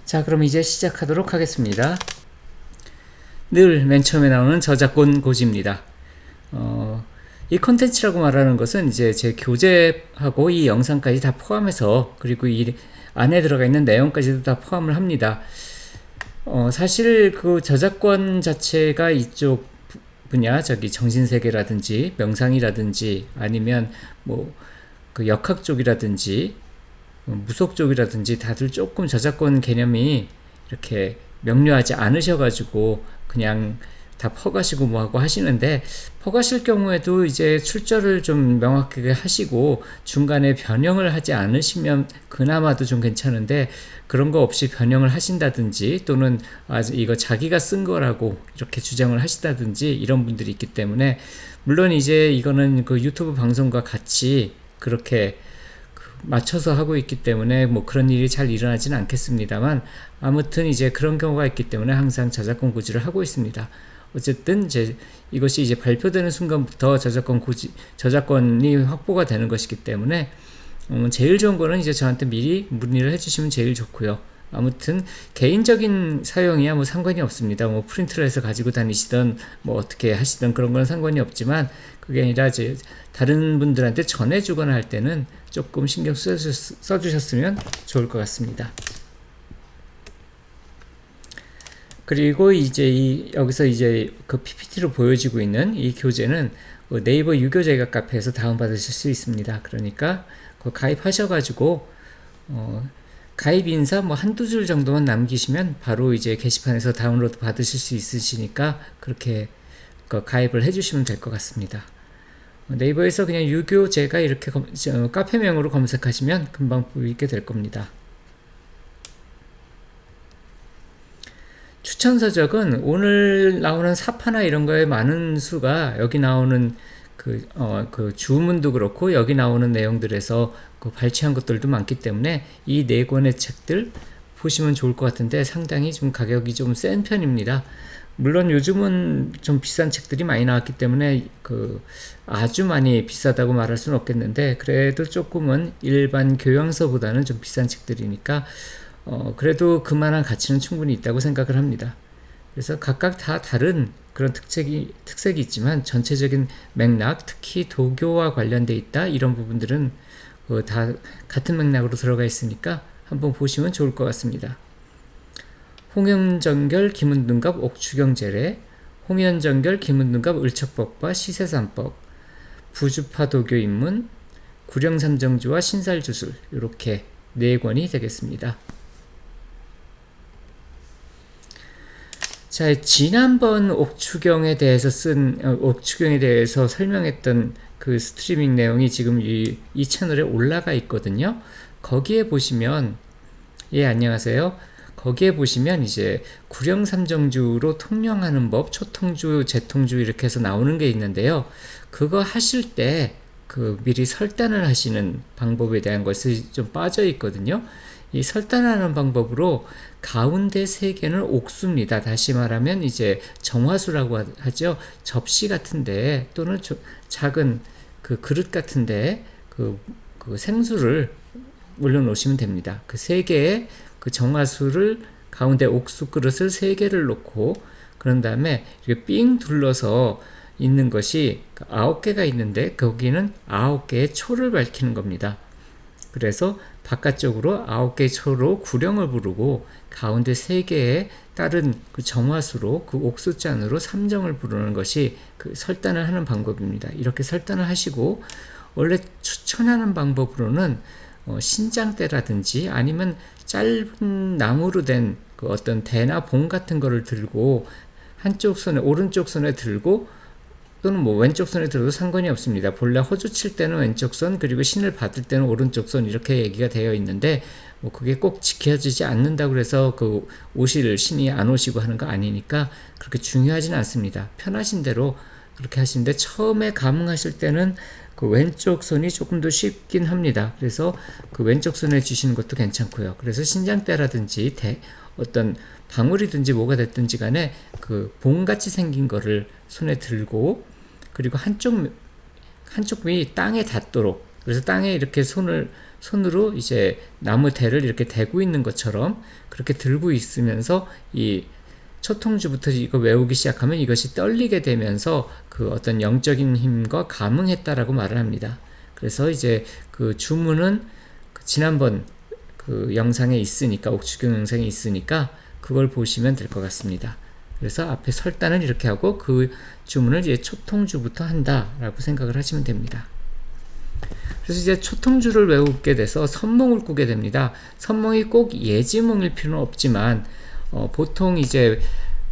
자, 그럼 이제 시작하도록 하겠습니다. 늘 맨 처음에 나오는 저작권 고지입니다. 이 컨텐츠라고 말하는 것은 이제 제 교재하고 이 영상까지 다 포함해서, 그리고 이 안에 들어가 있는 내용까지도 다 포함을 합니다. 사실 그 저작권 자체가 이쪽 분야, 정신세계라든지 명상이라든지 아니면 뭐 그 역학 쪽이라든지 무속 쪽이라든지 다들 조금 저작권 개념이 이렇게 명료하지 않으셔가지고 그냥 다 퍼가시고 뭐하고 하시는데, 퍼가실 경우에도 이제 출처를 좀 명확하게 하시고 중간에 변형을 하지 않으시면 그나마도 좀 괜찮은데, 그런 거 없이 변형을 하신다든지 또는 이거 자기가 쓴 거라고 이렇게 주장을 하시다든지 이런 분들이 있기 때문에, 물론 이제 이거는 그 유튜브 방송과 같이 그렇게 맞춰서 하고 있기 때문에 뭐 그런 일이 잘 일어나지는 않겠습니다만, 아무튼 이제 그런 경우가 있기 때문에 항상 저작권 고지를 하고 있습니다. 어쨌든 이제 이것이 이제 발표되는 순간부터 저작권이 확보가 되는 것이기 때문에 제일 좋은 거는 이제 저한테 미리 문의를 해주시면 제일 좋고요. 아무튼 개인적인 사용이야 뭐 상관이 없습니다. 뭐 프린트를 해서 가지고 다니시던 뭐 어떻게 하시던 그런 건 상관이 없지만, 그게 아니라 이제 다른 분들한테 전해주거나 할 때는 조금 신경 써주셨으면 좋을 것 같습니다. 그리고 이제 여기서 이제 그 PPT로 보여지고 있는 이 교재는 네이버 유교재가 카페에서 다운받으실 수 있습니다. 그러니까 가입하셔가지고 가입 인사 뭐 한두 줄 정도만 남기시면 바로 이제 게시판에서 다운로드 받으실 수 있으시니까 그렇게 가입을 해주시면 될 것 같습니다. 네이버에서 그냥 유교재가 이렇게 카페명으로 검색하시면 금방 보이게 될 겁니다. 추천서적은 오늘 나오는 사파나 이런 거에 많은 수가 여기 나오는 그 주문도 그렇고 여기 나오는 내용들에서 발췌한 것들도 많기 때문에 이 네 권의 책들 보시면 좋을 것 같은데, 상당히 좀 가격이 좀 센 편입니다. 물론 요즘은 좀 비싼 책들이 많이 나왔기 때문에 아주 많이 비싸다고 말할 수는 없겠는데, 그래도 조금은 일반 교양서보다는 좀 비싼 책들이니까 그래도 그만한 가치는 충분히 있다고 생각을 합니다. 그래서 각각 다 다른 그런 특색이 있지만 전체적인 맥락, 특히 도교와 관련돼 있다 이런 부분들은 다 같은 맥락으로 들어가 있으니까 한번 보시면 좋을 것 같습니다. 홍현정결 김은등갑 옥추경제례, 홍현정결 김은등갑 을척법과 시세산법, 부주파도교 입문, 구령삼정주와 신살주술, 이렇게 네 권이 되겠습니다. 자, 지난번 옥추경에 대해서 설명했던 그 스트리밍 내용이 지금 이 채널에 올라가 있거든요. 거기에 보시면, 안녕하세요. 거기에 보시면 이제 구령삼정주로 통령하는 법, 초통주, 재통주 이렇게 해서 나오는 게 있는데요. 그거 하실 때 미리 설단을 하시는 방법에 대한 것이 좀 빠져 있거든요. 이 설단하는 방법으로 가운데 세 개는 옥수입니다. 다시 말하면 이제 정화수라고 하죠. 접시 같은데 또는 작은 그 그릇 같은데 그 생수를 올려놓으시면 됩니다. 그 세 개의 그 정화수를 가운데 옥수 그릇을 세 개를 놓고, 그런 다음에 이렇게 삥 둘러서 있는 것이 9개가 있는데 거기는 9개의 초를 밝히는 겁니다. 그래서 바깥쪽으로 9개의 초로 구령을 부르고 가운데 3개의 다른 그 정화수로 그 옥수잔으로 삼정을 부르는 것이 그 설단을 하는 방법입니다. 이렇게 설단을 하시고, 원래 추천하는 방법으로는 신장대라든지 아니면 짧은 나무로 된 그 어떤 대나 봉 같은 거를 들고 한쪽 손에, 오른쪽 손에 들고 또는 뭐 왼쪽 손에 들어도 상관이 없습니다. 본래 호주 칠 때는 왼쪽 손, 그리고 신을 받을 때는 오른쪽 손, 이렇게 얘기가 되어 있는데 뭐 그게 꼭 지켜지지 않는다고 해서 그 오실 신이 안 오시고 하는 거 아니니까 그렇게 중요하지는 않습니다. 편하신 대로 그렇게 하시는데, 처음에 감흥하실 때는 그 왼쪽 손이 조금 더 쉽긴 합니다. 그래서 그 왼쪽 손에 쥐시는 것도 괜찮고요. 그래서 신장대라든지 어떤 방울이든지 뭐가 됐든지 간에 그 봉같이 생긴 거를 손에 들고, 그리고 한쪽 위 땅에 닿도록, 그래서 땅에 이렇게 손을 손으로 이제 나무 대를 이렇게 대고 있는 것처럼 그렇게 들고 있으면서 이 초통주부터 이거 외우기 시작하면 이것이 떨리게 되면서 그 어떤 영적인 힘과 감응했다라고 말을 합니다. 그래서 이제 그 주문은 지난번 그 영상에 있으니까, 옥주경 영상에 있으니까 그걸 보시면 될 것 같습니다. 그래서 앞에 설단을 이렇게 하고 그 주문을 이제 초통주부터 한다라고 생각을 하시면 됩니다. 그래서 이제 초통주를 외우게 돼서 선몽을 꾸게 됩니다. 선몽이 꼭 예지몽일 필요는 없지만 보통 이제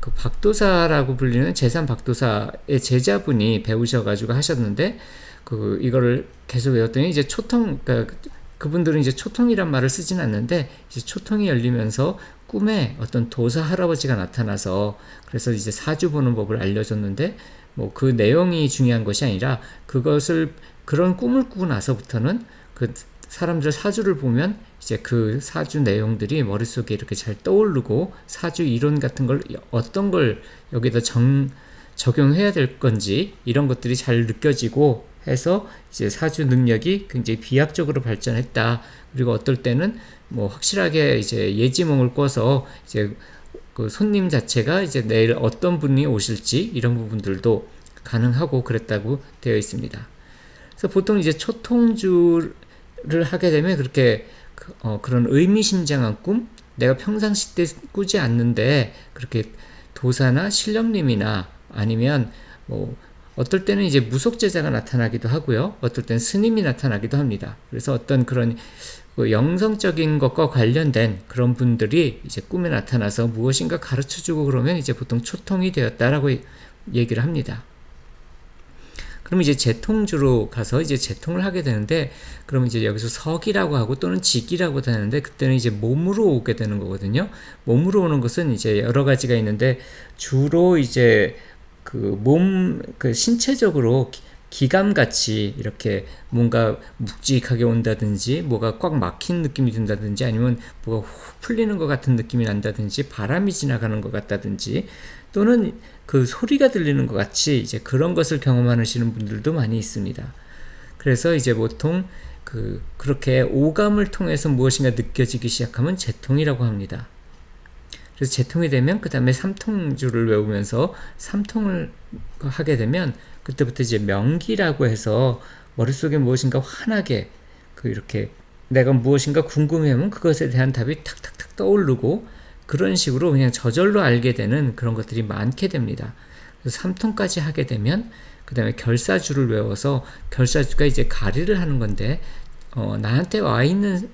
그 박도사라고 불리는 제산 박도사의 제자분이 배우셔가지고 하셨는데 그 이거를 계속 외웠더니 이제 초통, 그러니까 그분들은 이제 초통이란 말을 쓰진 않는데 이제 초통이 열리면서 꿈에 어떤 도사 할아버지가 나타나서 그래서 이제 사주 보는 법을 알려줬는데 뭐 그 내용이 중요한 것이 아니라 그것을 그런 꿈을 꾸고 나서부터는 그 사람들 사주를 보면 이제 그 사주 내용들이 머릿속에 이렇게 잘 떠오르고 사주 이론 같은 걸 어떤 걸 여기다 적용해야 될 건지 이런 것들이 잘 느껴지고 해서 이제 사주 능력이 굉장히 비약적으로 발전했다. 그리고 어떨 때는 뭐 확실하게 이제 예지몽을 꿔서 이제 그 손님 자체가 이제 내일 어떤 분이 오실지 이런 부분들도 가능하고 그랬다고 되어 있습니다. 그래서 보통 이제 초통주를 하게 되면 그렇게 그런 의미심장한 꿈, 내가 평상시 때 꾸지 않는데 그렇게 도사나 신령님이나 아니면 뭐 어떨 때는 이제 무속제자가 나타나기도 하고요. 어떨 때는 스님이 나타나기도 합니다. 그래서 어떤 그런 영성적인 것과 관련된 그런 분들이 이제 꿈에 나타나서 무엇인가 가르쳐주고 그러면 이제 보통 초통이 되었다라고 얘기를 합니다. 그럼 이제 재통주로 가서 이제 재통을 하게 되는데, 그러면 이제 여기서 석이라고 하고 또는 직이라고 하는데, 그때는 이제 몸으로 오게 되는 거거든요. 몸으로 오는 것은 이제 여러 가지가 있는데, 주로 이제 그 신체적으로 기감같이 이렇게 뭔가 묵직하게 온다든지, 뭐가 꽉 막힌 느낌이 든다든지, 아니면 뭐가 훅 풀리는 것 같은 느낌이 난다든지, 바람이 지나가는 것 같다든지, 또는 그 소리가 들리는 것 같이 이제 그런 것을 경험하시는 분들도 많이 있습니다. 그래서 이제 보통 그렇게 오감을 통해서 무엇인가 느껴지기 시작하면 재통이라고 합니다. 그래서 재통이 되면 그 다음에 삼통주를 외우면서 삼통을 하게 되면 그때부터 이제 명기라고 해서 머릿속에 무엇인가 환하게 이렇게 내가 무엇인가 궁금해하면 그것에 대한 답이 탁탁탁 떠오르고 그런 식으로 그냥 저절로 알게 되는 그런 것들이 많게 됩니다. 그래서 삼통까지 하게 되면 그 다음에 결사주를 외워서 결사주가 이제 가리를 하는 건데 나한테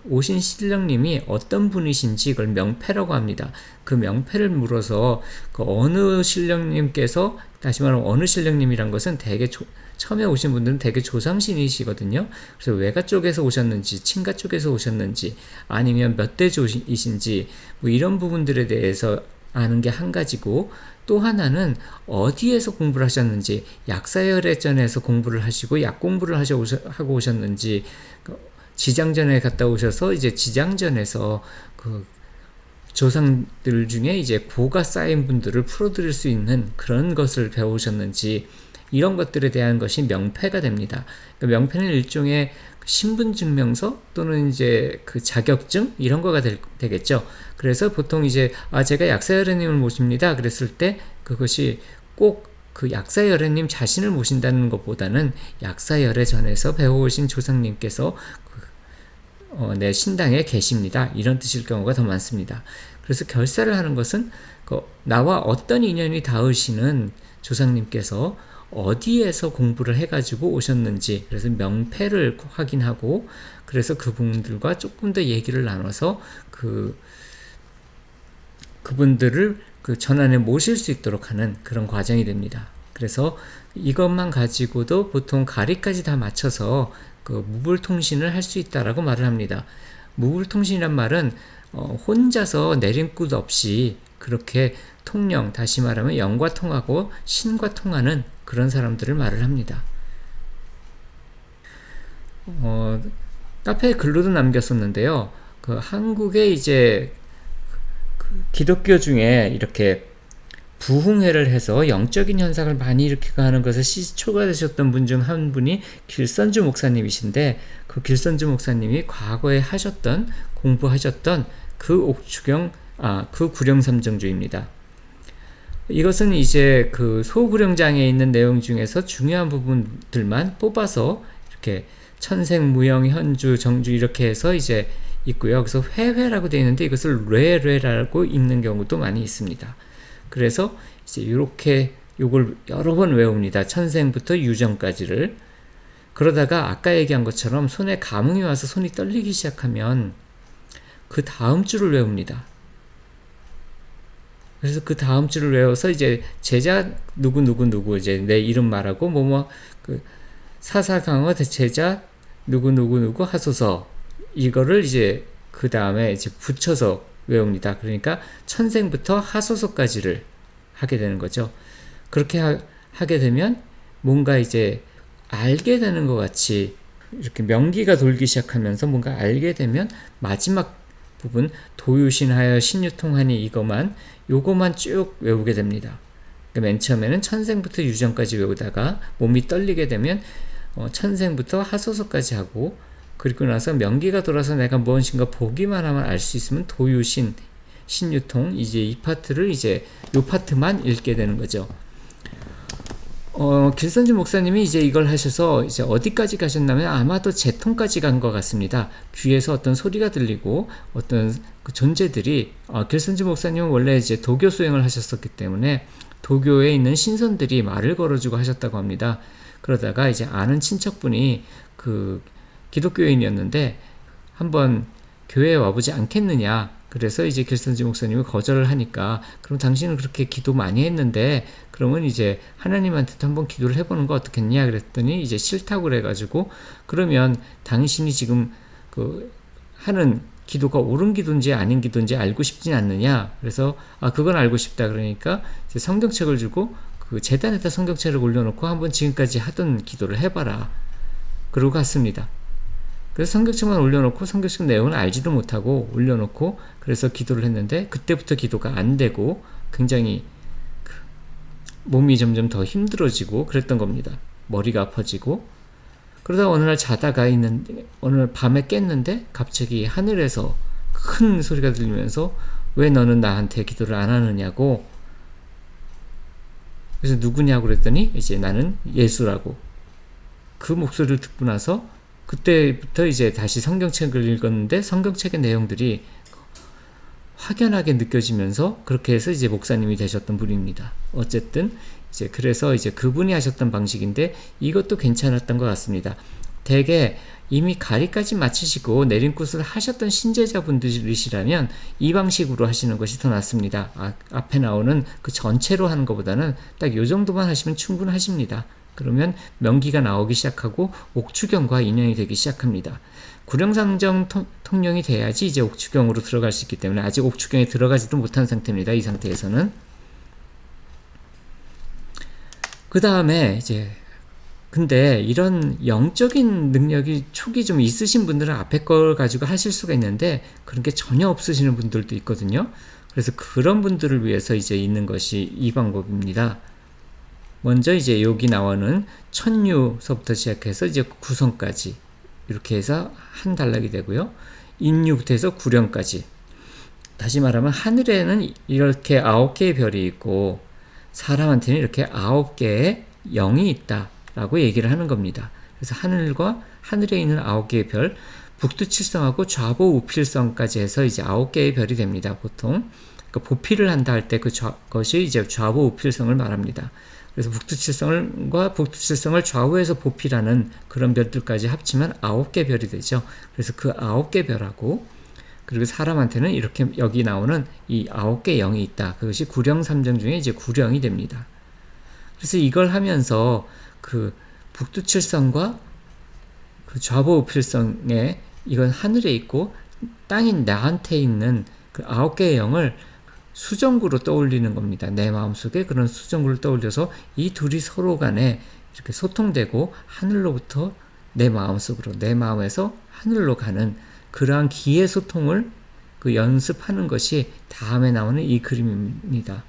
오신 신령님이 어떤 분이신지 이걸 명패라고 합니다. 그 명패를 물어서 그 어느 신령님께서, 다시 말하면 어느 신령님이란 것은 되게 처음에 오신 분들은 되게 조상신이시거든요. 그래서 외가 쪽에서 오셨는지 친가 쪽에서 오셨는지 아니면 몇 대조이신지 뭐 이런 부분들에 대해서 아는 게 한 가지고, 또 하나는 어디에서 공부를 하셨는지, 약사열애전에서 공부를 하시고 약 공부를 하고 오셨는지, 지장전에 갔다 오셔서 이제 지장전에서 그 조상들 중에 이제 고가 쌓인 분들을 풀어드릴 수 있는 그런 것을 배우셨는지, 이런 것들에 대한 것이 명패가 됩니다. 그러니까 명패는 일종의 신분증명서 또는 이제 그 자격증 이런 거가 되겠죠. 그래서 보통 이제 제가 약사열애님을 모십니다 그랬을 때 그것이 꼭 그 약사열애님 자신을 모신다는 것보다는 약사열애전에서 배워오신 조상님께서 내 신당에 계십니다 이런 뜻일 경우가 더 많습니다. 그래서 결사를 하는 것은 나와 어떤 인연이 닿으시는 조상님께서 어디에서 공부를 해가지고 오셨는지, 그래서 명패를 확인하고, 그래서 그분들과 조금 더 얘기를 나눠서 그분들을 그 전환에 모실 수 있도록 하는 그런 과정이 됩니다. 그래서 이것만 가지고도 보통 가리까지 다 맞춰서 그 무불통신을 할 수 있다라고 말을 합니다. 무불통신이란 말은 혼자서 내림굿 없이 그렇게 통영, 다시 말하면 영과 통하고 신과 통하는 그런 사람들을 말을 합니다. 카페에 글로도 남겼었는데요. 한국에 이제 기독교 중에 이렇게 부흥회를 해서 영적인 현상을 많이 일으키고 하는 것에 시초가 되셨던 분 중 한 분이 길선주 목사님이신데, 그 길선주 목사님이 과거에 하셨던 공부하셨던 그 그 구령삼정주입니다. 이것은 이제 그 소구령장에 있는 내용 중에서 중요한 부분들만 뽑아서 이렇게 천생, 무형, 현주, 정주 이렇게 해서 이제 있고요. 그래서 회회라고 되어 있는데 이것을 뇌뇌라고 읽는 경우도 많이 있습니다. 그래서 이제 이렇게 요걸 여러 번 외웁니다. 천생부터 유정까지를. 그러다가 아까 얘기한 것처럼 손에 감흥이 와서 손이 떨리기 시작하면 그 다음 줄을 외웁니다. 그래서 그 다음 줄을 외워서 이제 제자 누구 이제 내 이름 말하고 그 사사강어 제자 누구 하소서, 이거를 이제 그 다음에 이제 붙여서 외웁니다. 그러니까 천생부터 하소서까지를 하게 되는 거죠. 그렇게 하게 되면 뭔가 이제 알게 되는 것 같이 이렇게 명기가 돌기 시작하면서 뭔가 알게 되면 마지막 부분 도유신하여 신유통하니 요거만 쭉 외우게 됩니다. 그러니까 맨 처음에는 천생부터 유정까지 외우다가 몸이 떨리게 되면 천생부터 하소서까지 하고, 그리고 나서 명기가 돌아서 내가 무엇인가 보기만 하면 알 수 있으면 도유신, 신유통, 이제 이 파트를 이제 요 파트만 읽게 되는 거죠. 길선주 목사님이 이제 이걸 하셔서 이제 어디까지 가셨냐면 아마도 재통까지 간 것 같습니다. 귀에서 어떤 소리가 들리고 어떤 그 존재들이, 길선주 목사님은 원래 이제 도교 수행을 하셨었기 때문에 도교에 있는 신선들이 말을 걸어주고 하셨다고 합니다. 그러다가 이제 아는 친척분이 그 기독교인이었는데 한번 교회에 와보지 않겠느냐. 그래서 이제 길선주 목사님이 거절을 하니까, 그럼 당신은 그렇게 기도 많이 했는데 그러면 이제 하나님한테도 한번 기도를 해보는 거 어떻겠냐 그랬더니 이제 싫다고 그래가지고, 그러면 당신이 지금 그 하는 기도가 옳은 기도인지 아닌 기도인지 알고 싶진 않느냐. 그래서 그건 알고 싶다. 그러니까 이제 성경책을 주고 그 제단에다 성경책을 올려놓고 한번 지금까지 하던 기도를 해봐라. 그러고 갔습니다. 그래서 성경책만 올려놓고 성경책 내용은 알지도 못하고 올려놓고 그래서 기도를 했는데, 그때부터 기도가 안 되고 굉장히 몸이 점점 더 힘들어지고 그랬던 겁니다. 머리가 아파지고. 그러다가 어느 날 자다가 있는데, 어느 날 밤에 깼는데 갑자기 하늘에서 큰 소리가 들리면서 왜 너는 나한테 기도를 안 하느냐고. 그래서 누구냐고 그랬더니 이제 나는 예수라고. 그 목소리를 듣고 나서 그때부터 이제 다시 성경책을 읽었는데 성경책의 내용들이 확연하게 느껴지면서 그렇게 해서 이제 목사님이 되셨던 분입니다. 어쨌든 이제 그래서 이제 그분이 하셨던 방식인데 이것도 괜찮았던 것 같습니다. 대개 이미 가리까지 마치시고 내림굿을 하셨던 신제자분들이시라면 이 방식으로 하시는 것이 더 낫습니다. 앞에 나오는 그 전체로 하는 것보다는 딱 요 정도만 하시면 충분하십니다. 그러면 명기가 나오기 시작하고 옥추경과 인연이 되기 시작합니다. 구령삼정 통령이 돼야지 이제 옥추경으로 들어갈 수 있기 때문에 아직 옥추경에 들어가지도 못한 상태입니다. 이 상태에서는. 그 다음에 이제 근데 이런 영적인 능력이 촉이 좀 있으신 분들은 앞에 걸 가지고 하실 수가 있는데 그런 게 전혀 없으시는 분들도 있거든요. 그래서 그런 분들을 위해서 이제 있는 것이 이 방법입니다. 먼저 이제 여기 나오는 천유서부터 시작해서 이제 구성까지 이렇게 해서 한 단락이 되고요. 인유부터 해서 구령까지. 다시 말하면 하늘에는 이렇게 9개의 별이 있고 사람한테는 이렇게 9개의 영이 있다라고 얘기를 하는 겁니다. 그래서 하늘에 있는 9개의 별, 북두칠성하고 좌보우필성까지 해서 이제 9개의 별이 됩니다. 보통 그러니까 보필을 한다 할 때 그것이 이제 좌보우필성을 말합니다. 그래서 북두칠성을 좌우에서 보필하는 그런 별들까지 합치면 9개 별이 되죠. 그래서 그 9개 별하고 그리고 사람한테는 이렇게 여기 나오는 이 9개 영이 있다. 그것이 구령삼정 중에 이제 구령이 됩니다. 그래서 이걸 하면서 그 북두칠성과 그 좌보우필성에 이건 하늘에 있고 땅인 나한테 있는 그 9개의 영을 수정구로 떠올리는 겁니다. 내 마음속에 그런 수정구를 떠올려서 이 둘이 서로 간에 이렇게 소통되고 하늘로부터 내 마음속으로, 내 마음에서 하늘로 가는 그러한 기의 소통을 그 연습하는 것이 다음에 나오는 이 그림입니다.